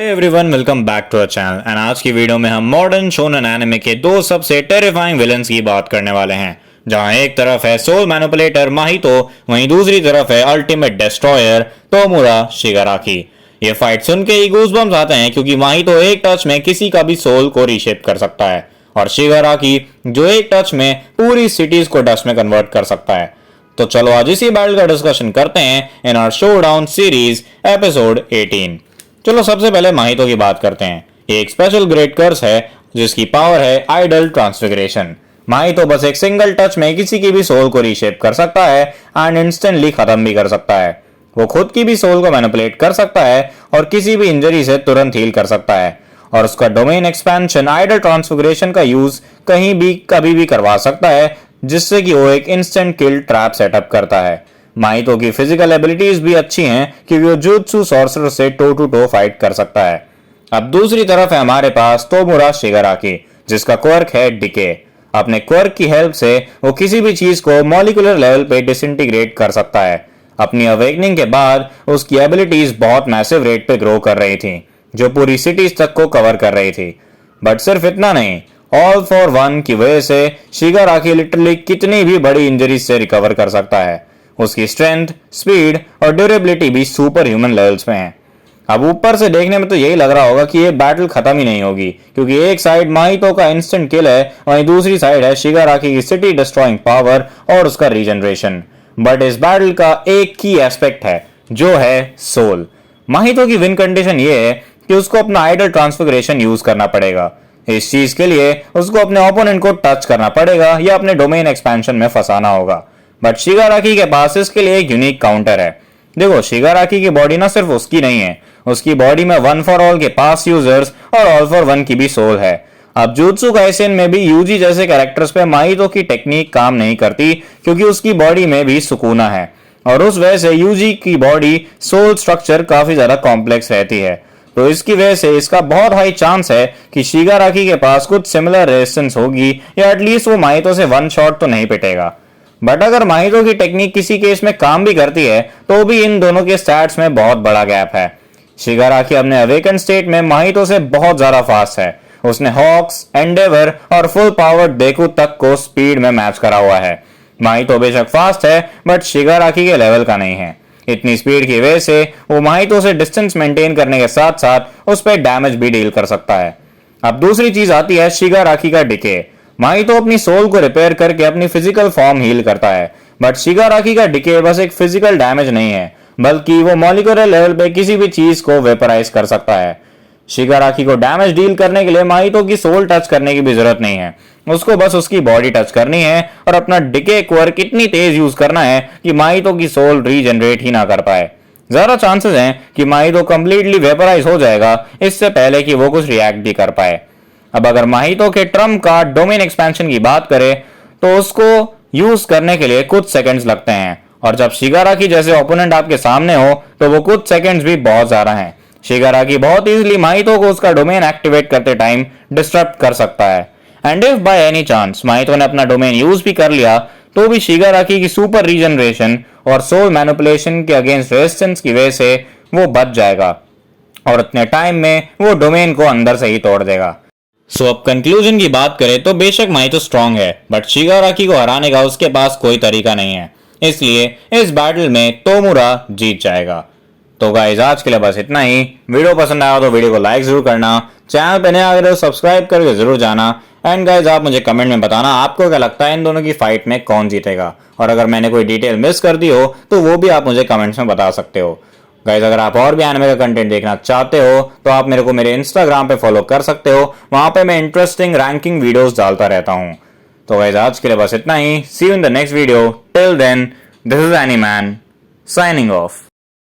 Everyone welcome back to our channel and आज की video में हम मॉडर्न शोनेन एनिमे के दो सबसे टेरिफाइंग विलन्स की बात करने वाले हैं। जहां एक तरफ है सोल मैनिपुलेटर माहितो, वहीं दूसरी तरफ है अल्टीमेट डिस्ट्रॉयर तोमुरा शिगाराकी। ये फाइट सुन के ही गूज़बम्स आते हैं क्योंकि माहितो एक टच में किसी का भी सोल को रीशेप कर सकता है और शिगाराकी जो एक टच में पूरी सिटीज को डस्ट में कन्वर्ट कर सकता है। तो चलो आज इसी बैटल का डिस्कशन करते हैं in our showdown series episode 18। चलो सबसे पहले माहितो की बात करते हैं। ये एक स्पेशल ग्रेट कर्स है जिसकी पावर है आइडल ट्रांसफिगरेशन। माहितो बस एक सिंगल टच में किसी की भी सोल को रीशेप कर सकता है एंड इंस्टेंटली खत्म भी कर सकता है। वो खुद की भी सोल को मैनिपुलेट कर सकता है और किसी भी इंजरी से तुरंत हील कर सकता है और उसका डोमेन एक्सपेंशन आइडल ट्रांसफिगरेशन का यूज कहीं भी कभी भी करवा सकता है, जिससे कि वो एक इंस्टेंट किल ट्रैप सेटअप करता है। माहितो की फिजिकल एबिलिटीज भी अच्छी हैं क्योंकि वो जुत्सु सॉर्सरर से टो टू टो फाइट कर सकता है। अब दूसरी तरफ है हमारे पास तोमुरा शिगाराकी, जिसका क्वर्क है डिके। अपने क्वर्क की हेल्प से वो किसी भी चीज को मॉलिक्यूलर लेवल पे डिसइंटीग्रेट कर सकता है। अपनी अवेकनिंग के बाद उसकी एबिलिटीज बहुत मैसिव रेट पे ग्रो कर रही थी, जो पूरी सिटीज तक को कवर कर रही थी। बट सिर्फ इतना नहीं, ऑल फॉर वन की वजह से शिगाराकी लिटरली कितनी भी बड़ी इंजरीज से रिकवर कर सकता है। उसकी स्ट्रेंथ, स्पीड और ड्यूरेबिलिटी भी सुपर ह्यूमन लेवल्स में है। अब ऊपर से देखने में तो यही लग रहा होगा कि ये बैटल खत्म ही नहीं होगी, क्योंकि एक साइड माहितो का इंस्टेंट किल है, वहीं दूसरी साइड है शिगाराकी की सिटी डिस्ट्रॉइंग पावर और उसका रीजनरेशन। बट इस बैटल का एक की एस्पेक्ट है जो है सोल। माहितो की विन कंडीशन ये है कि उसको अपना आइडल ट्रांसफिगरेशन यूज करना पड़ेगा। इस चीज के लिए उसको अपने ओपोनेंट को टच करना पड़ेगा या अपने डोमेन एक्सपेंशन में फंसाना होगा। बट शिगाराकी के पास इसके लिए एक यूनिक काउंटर है। देखो, शिगाराकी की बॉडी ना सिर्फ उसकी नहीं है, उसकी बॉडी में वन फॉर ऑल के पास यूजर्स और ऑल फॉर वन की भी सोल है। अब जुत्सु काइसेन में भी यूजी जैसे कैरेक्टर्स पे माहितो की टेक्निक काम नहीं करती क्योंकि उसकी बॉडी में भी सुकूना है और उस वजह से यूजी की बॉडी सोल स्ट्रक्चर काफी ज्यादा कॉम्प्लेक्स रहती है। तो इसकी वजह से इसका बहुत हाई चांस है कि शिगाराकी के पास कुछ सिमिलर रेजिस्टेंस होगी या एटलीस्ट वो माहितो से वन शॉट तो नहीं पिटेगा। बट अगर माहितो की टेक्निक किसी केस में काम भी करती है तो भी इन दोनों के स्टैट्स में बहुत बड़ा गैप है। शिगाराकी अपने अवेकन स्टेट में माहितो से बहुत ज्यादा फास्ट है। उसने हॉक्स, एंडेवर और फुल पावर्ड डेकू तक को स्पीड में मैच करा हुआ है। माहितो बेशक फास्ट है बट शिगाराकी के लेवल का नहीं है। इतनी स्पीड की वजह से वो माहितो से डिस्टेंस मेंटेन करने के साथ साथ उस पर डैमेज भी डील कर सकता है। अब दूसरी चीज आती है शिगाराकी का डिके। माहितो अपनी सोल को रिपेयर करके अपनी फिजिकल फॉर्म हील करता है, बट शिगाराकी का डिके बस एक फिजिकल डैमेज नहीं है, बल्कि वो मॉलिक्यूलर लेवल पे किसी भी चीज को वेपराइज कर सकता है। शिगाराकी को डैमेज डील करने के लिए माहितो की सोल टच करने की भी जरूरत नहीं है, उसको बस उसकी बॉडी टच करनी है और अपना डिके क्वर्क इतनी तेज यूज करना है कि माहितो की सोल रीजनरेट ही ना कर पाए। ज्यादा चांसेस हैं कि माहितो कंप्लीटली वेपराइज हो जाएगा इससे पहले कि वो कुछ रिएक्ट भी कर पाए। अब अगर माहितो के ट्रम्प का डोमेन एक्सपेंशन की बात करें तो उसको यूज करने के लिए कुछ सेकंड्स लगते हैं, और जब शिगाराकी जैसे ओपोनेंट आपके सामने हो तो वो कुछ सेकंड्स भी बहुत ज्यादा हैं। शिगाराकी बहुत इजीली माहितो को उसका डोमेन एक्टिवेट करते टाइम डिस्टर्ब कर सकता है। And if by any chance माहितो ने अपना डोमेन यूज भी कर लिया तो भी शिगाराकी की सुपर रीजनरेशन और सोल मैनिपुलेशन के अगेंस्ट रेजिस्टेंस की वजह से वो बच जाएगा और उतने टाइम में वो डोमेन को अंदर से ही तोड़ देगा। सो अब कंक्लूजन की बात करें तो बेशक माहितो स्ट्रांग है बट शिगाराकी को हराने का उसके पास कोई तरीका नहीं है, इसलिए इस बैटल में तोमुरा जीत जाएगा। तो गाइस आज के लिए बस इतना ही। वीडियो पसंद आया तो वीडियो को लाइक जरूर करना, चैनल पे नए आ गए हो सब्सक्राइब करके जरूर जाना। एंड गाइस आप मुझे कमेंट में बताना आपको क्या लगता है इन दोनों की फाइट में कौन जीतेगा, और अगर मैंने कोई डिटेल मिस कर दी हो तो वो भी आप मुझे कमेंट्स में बता सकते हो। गाइस अगर आप और भी एनिमे का कंटेंट देखना चाहते हो तो आप मेरे को मेरे इंस्टाग्राम पे फॉलो कर सकते हो, वहां पे मैं इंटरेस्टिंग रैंकिंग वीडियोस डालता रहता हूं। तो गाइस आज के लिए बस इतना ही। See you in the next video. Till then this is Anyman signing of.